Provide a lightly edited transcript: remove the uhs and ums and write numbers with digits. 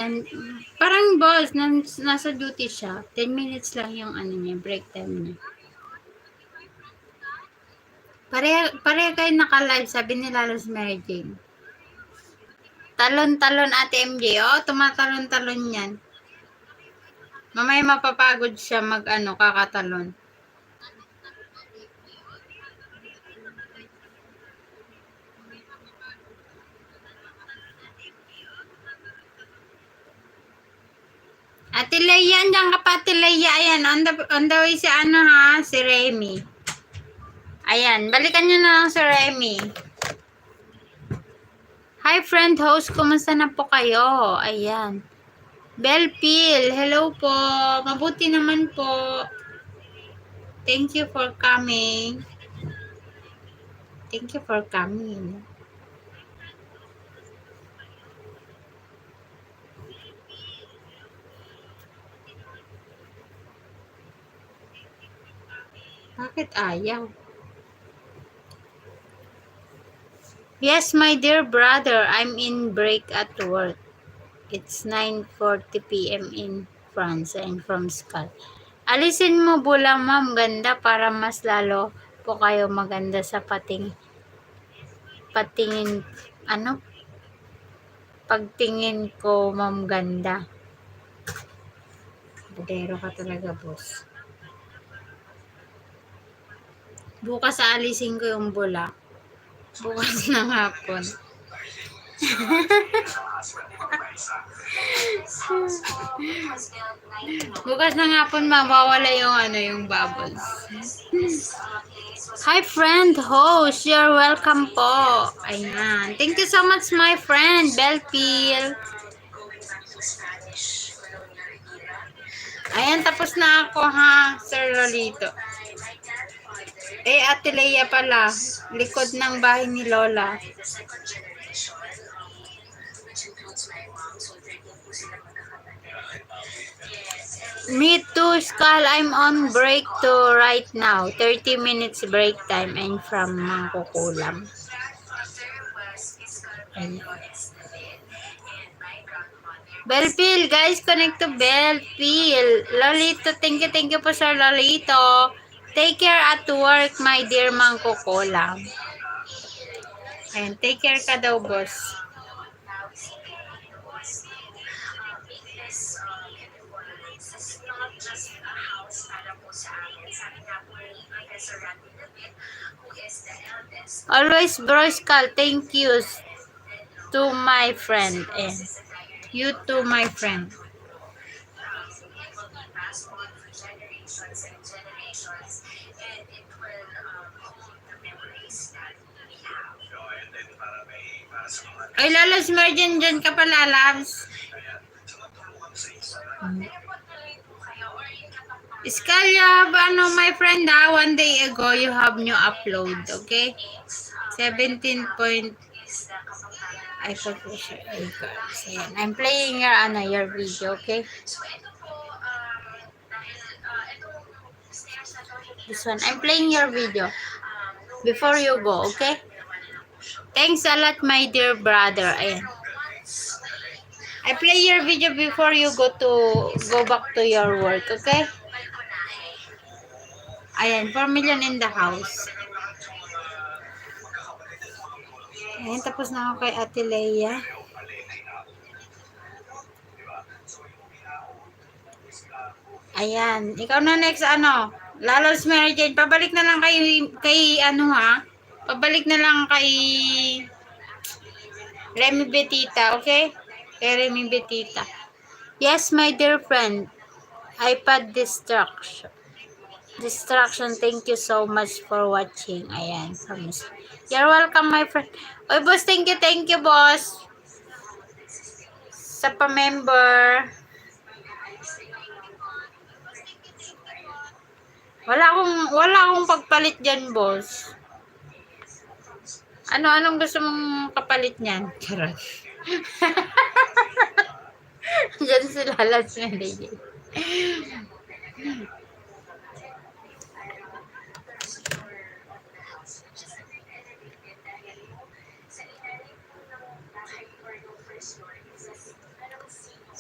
And, parang boss, nasa duty siya. 10 minutes lang yung ano niya, break time niya. Pareha kayo naka-live, sabi ni Lalos Mary Jane. Talon-talon Ate MJ. Oh, tumatalon-talon yan. Mamaya mapapagod siya kakatalon. Ate Leia, andyan ka pa, Ate Leia. Ayan, on the way si si Remy. Ayan, balikan nyo na lang si Remy. Hi friend host, kumusta na po kayo? Ayan. Belpil, hello po. Mabuti naman po. Thank you for coming. Thank you for coming. Bakit ayaw? Yes, my dear brother, I'm in break at work. It's 9:40 p.m. in France and from Skal. Alisin mo bulang ma'am, ganda para mas lalo po kayo maganda sa patingin, pagtingin ko ma'am ganda. Budero ka talaga, boss. Bukas aalisin ko yung bula. Bukas ng hapon. Bukas ng hapon mawawala yung bubbles. Hi friend host, you're welcome po. Ayan. Thank you so much my friend Belpil. Ayan, tapos na ako ha, Sir Lolito. Ate Leia pala, likod ng bahay ni Lola. Me too, Skal. I'm on break too right now. 30 minutes break time and from Mangkukulam. Belpil, guys, connect to Belpil. Lolito, thank you po Sir Lolito. Take care at work, my dear Mangkukulam. Ayan, take care ka daw, boss. Always, bro, Skal, thank you to my friend. And you too, my friend. Ay, Lalos Mergen, dyan ka pala, Labs. Skal, you have, my friend, one day ago, you have new upload, okay? 17 point... I forgot. I'm playing your video, okay? This one, I'm playing your video before you go, okay? Thanks a lot, my dear brother. Ayan. I play your video before you go back to your work, okay? Ayan, 4 million in the house. Ayan, tapos na ako kay Ate Leia. Ayan, ikaw na next, Lalos Mary Jane, pabalik na lang kay pabalik na lang kay Remy Betita, okay? Kay Remy Betita. Yes, my dear friend, iPad distraction, thank you so much for watching. Ayan, promise. You're welcome, my friend. Oy, boss, thank you, boss. Sa pa-member. Wala akong pagpalit dyan, boss. Anong gusto mong kapalit niyan? Charot. Diyan sila last minute.